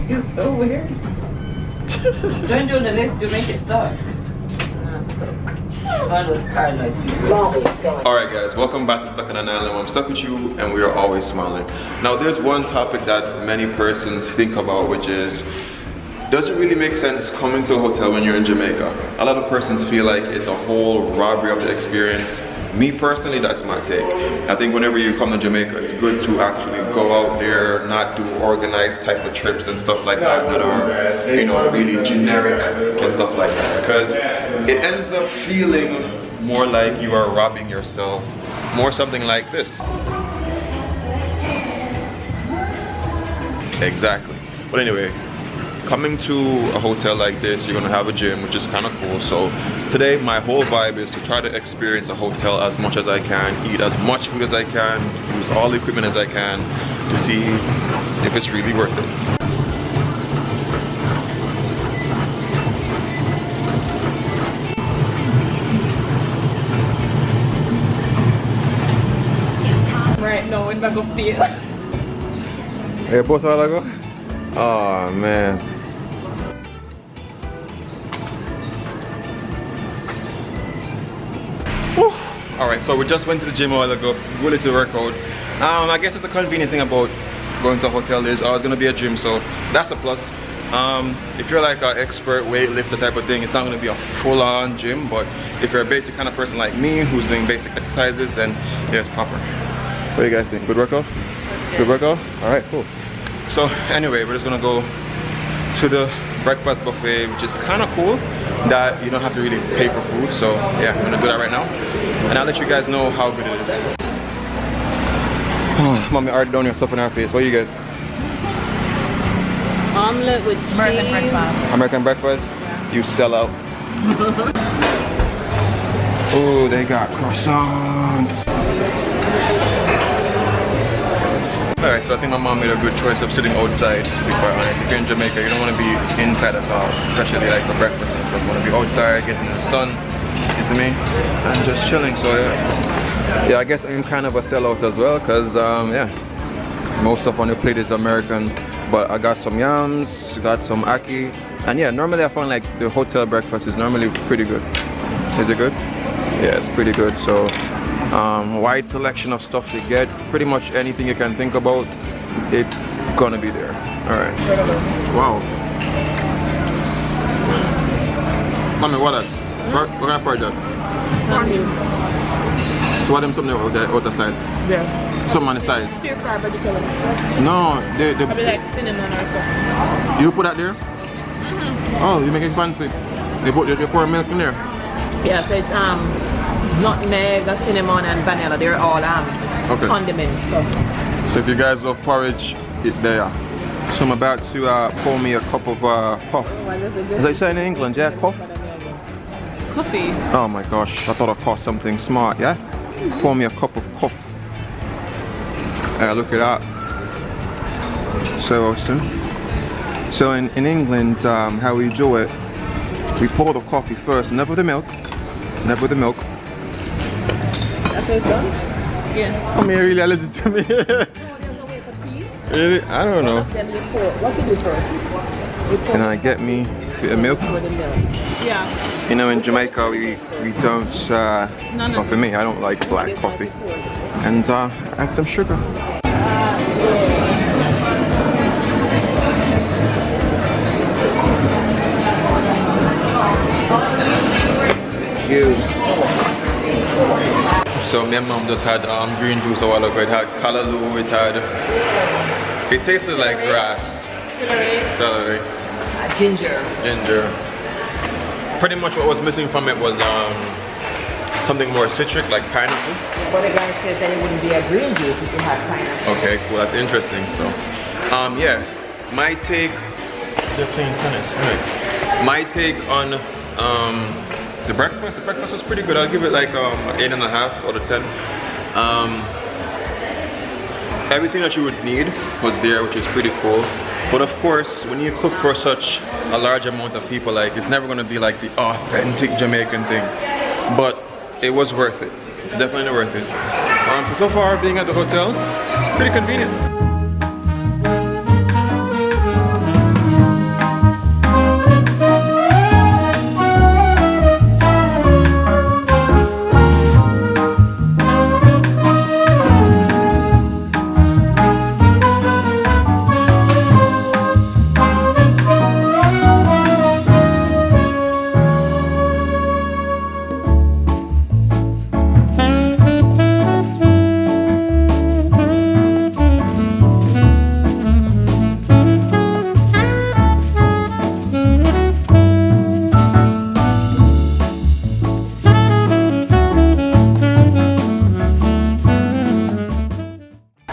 It's so weird. Don't do the left to make it start. Alright guys, welcome back to Stuck on an Island. I'm stuck with you and we are always smiling. Now there's one topic that many persons think about, which is, does it really make sense coming to a hotel when you're in Jamaica? A lot of persons feel like it's a whole robbery of the experience. Me personally, that's my take. I think whenever you come to Jamaica, it's good to actually go out there, not do organized type of trips and stuff like that are, you know, really generic and stuff like that. Because it ends up feeling more like you are robbing yourself, more something like this. Exactly. But anyway, coming to a hotel like this, you're gonna have a gym, which is kind of cool. So today my whole vibe is to try to experience a hotel as much as I can, eat as much food as I can, use all the equipment as I can to see if it's really worth it. Right now, we're not gonna feel. Hey, boss, how I go? Oh man. Alright, so we just went to the gym a while ago, really to work out. I guess it's a convenient thing about going to a hotel is it's gonna be a gym, so that's a plus. If you're like an expert weightlifter type of thing, it's not gonna be a full-on gym, but if you're a basic kind of person like me who's doing basic exercises, then yeah, it's proper. What do you guys think? Good workout? Good workout? Alright, cool. So anyway, we're just gonna go to the breakfast buffet, which is kind of cool that you don't have to really pay for food. So yeah, I'm gonna do that right now and I'll let you guys know how good it is. Mommy already done your stuff in our face. What you get? Omelette with cheese. American breakfast. American breakfast? Yeah. You sell out. Oh, they got croissants. Alright, so I think my mom made a good choice of sitting outside, to be quite honest. If you're in Jamaica, you don't want to be inside at all, especially like for breakfast and stuff. You want to be outside, getting the sun, you see me? And just chilling, so yeah. Yeah, I guess I'm kind of a sellout as well, because yeah, most stuff on the plate is American, but I got some yams, got some ackee, and yeah, normally I find like the hotel breakfast is normally pretty good. Is it good? Yeah, it's pretty good, so wide selection of stuff to get. Pretty much anything you can think about, it's gonna be there. Alright. Wow. Mommy, what that? What kind of part is that? So what them something out the outer side? Yeah. Something on the sides? Stir fry vegetable. No, Probably like cinnamon or something. You put that there? Oh, you make it fancy. You pour milk in there? Yeah, so it's nutmeg, cinnamon and vanilla, they're all okay. Condiments. So if you guys love porridge, it there. So I'm about to pour me a cup of cough. Is that saying in England? Yeah, cough? Coffee? Oh my gosh, I thought I caught something smart, yeah? Pour me a cup of cough. Look at that. So awesome. So in England, how we do it, we pour the coffee first, never the milk. Never the milk. That's done? Yes. I mean, really listen to me. There's a way for tea? Really? I don't know. Then you pour. What you do first? Can I get me a bit of milk? Yeah. You know, in Jamaica, we don't, well, for me, I don't like black coffee. And add some sugar. Thank you. So my mom just had green juice a while ago. It had callaloo, it tasted like grass. Celery. Ginger. Pretty much what was missing from it was something more citric, like pineapple. But the guy said that it wouldn't be a green juice if you had pineapple. Okay, cool, that's interesting. So, yeah, my take, they're playing tennis, right? My take on the breakfast was pretty good. I'll give it like 8.5 out of 10. Everything that you would need was there, which is pretty cool. But of course, when you cook for such a large amount of people, like it's never gonna be like the authentic Jamaican thing. But it was worth it. Definitely worth it. So far, being at the hotel, pretty convenient.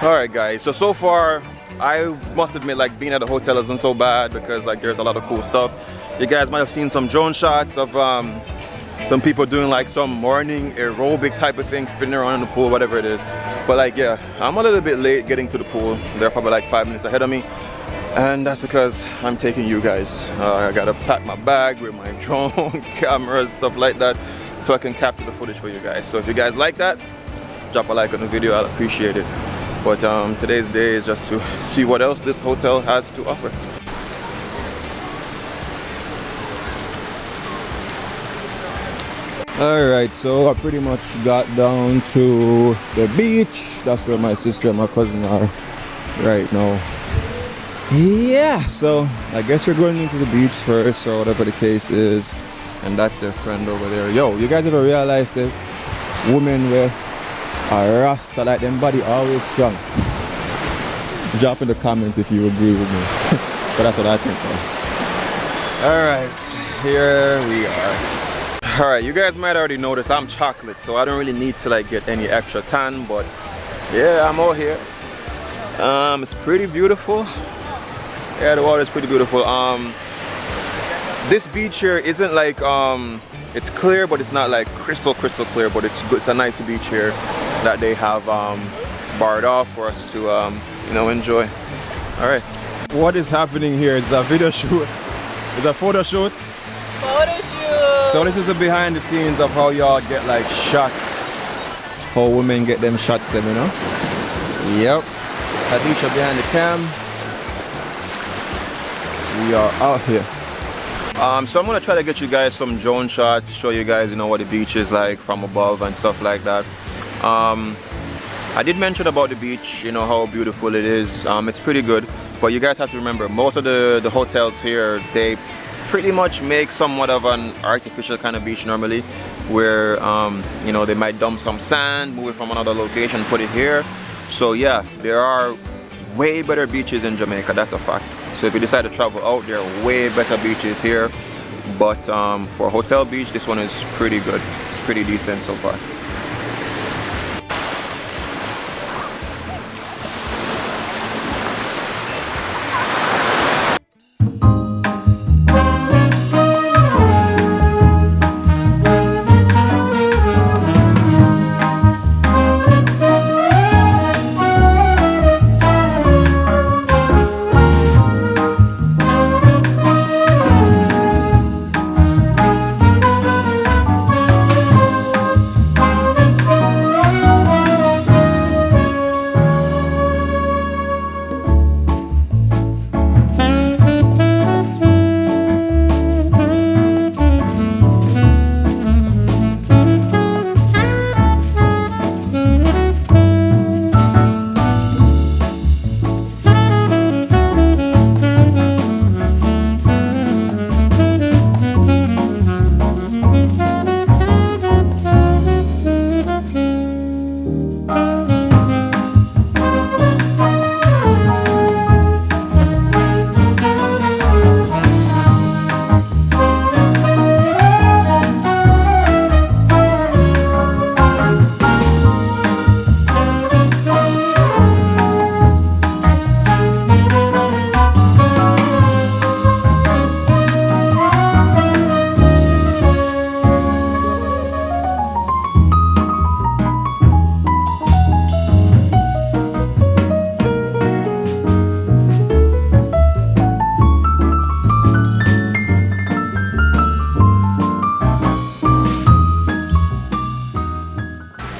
Alright guys, so far I must admit like being at the hotel isn't so bad because like there's a lot of cool stuff. You guys might have seen some drone shots of some people doing like some morning aerobic type of thing, spinning around in the pool, whatever it is. But like yeah, I'm a little bit late getting to the pool. They're probably like 5 minutes ahead of me. And that's because I'm taking you guys. I gotta pack my bag with my drone, cameras, stuff like that, so I can capture the footage for you guys. So if you guys like that, drop a like on the video, I'll appreciate it. But today's day is just to see what else this hotel has to offer. Alright, so I pretty much got down to the beach. That's where my sister and my cousin are right now. Yeah, so I guess we're going into the beach first or whatever the case is. And that's their friend over there. Yo, you guys ever realize that women with a rasta like them body always strong? Drop in the comments if you agree with me. But that's what I think though. Alright, here we are. Alright, you guys might already notice I'm chocolate, so I don't really need to like get any extra tan, but yeah, I'm out here. It's pretty beautiful. Yeah, the water is pretty beautiful. This beach here isn't like it's clear, but it's not like crystal clear, but it's good. It's a nice beach here that they have barred off for us to you know, enjoy. All right, what is happening here is a video shoot. It's a photo shoot. So this is the behind the scenes of how y'all get like shots, how women get them shots, you know. Yep, Khadisha behind the cam. We are out here. So I'm gonna try to get you guys some drone shots, show you guys, you know, what the beach is like from above and stuff like that. I did mention about the beach, you know, how beautiful it is. It's pretty good, but you guys have to remember, most of the hotels here, they pretty much make somewhat of an artificial kind of beach normally, where you know, they might dump some sand, move it from another location, put it here. So yeah, there are way better beaches in Jamaica, that's a fact. So if you decide to travel out, there are way better beaches here. But for a hotel beach, this one is pretty good. It's pretty decent so far.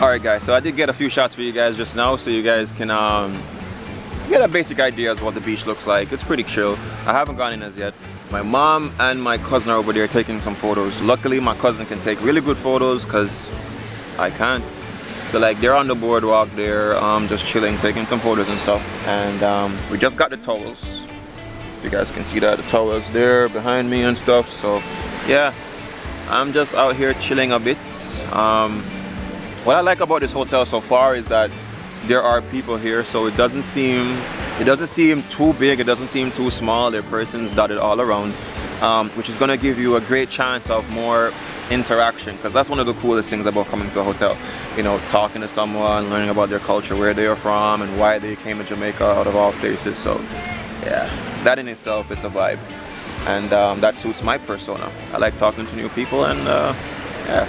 Alright guys, so I did get a few shots for you guys just now, so you guys can get a basic idea of what the beach looks like. It's pretty chill. I haven't gone in as yet. My mom and my cousin are over there taking some photos. Luckily my cousin can take really good photos because I can't. So like they're on the boardwalk there, just chilling, taking some photos and stuff. And we just got the towels. You guys can see that, the towels there behind me and stuff. So yeah, I'm just out here chilling a bit. What I like about this hotel so far is that there are people here, so it doesn't seem too big, it doesn't seem too small. There are persons dotted all around, which is going to give you a great chance of more interaction, because that's one of the coolest things about coming to a hotel. You know, talking to someone, learning about their culture, where they are from, and why they came to Jamaica out of all places. So yeah, that in itself, it's a vibe, and that suits my persona. I like talking to new people, and yeah.